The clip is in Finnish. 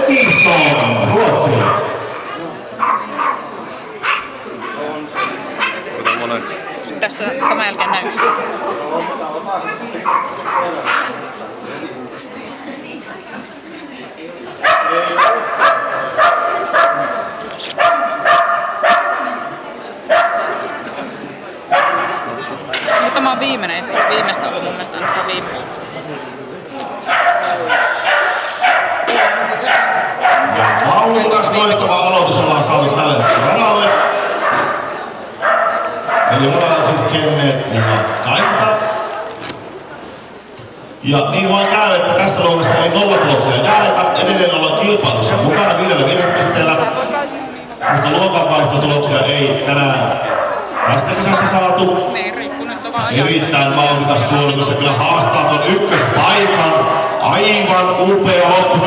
Kingston, Ruotsi. Tässä tämän jälkeen näin. Mutta tämä on viimeinen, viimeistä ollut mun mielestä aina viimeistä. Ja maulikas loistava aloitus ollaan saatu tälle radalle. Eli mukana siis Kenneth ja Kaisa. Ja niin vaan käy, että tässä luomassa ei nollatuloksia jaeta. Edelleen ollaan kilpailussa mukana 5 virhepisteellä. Mutta luokanvaihtotuloksia ei tänään tästä kesästä saatu. Erittäin vauhdikas suoritus ja kyllä haastaa ton ykköspaikan. Aivan upea loppu.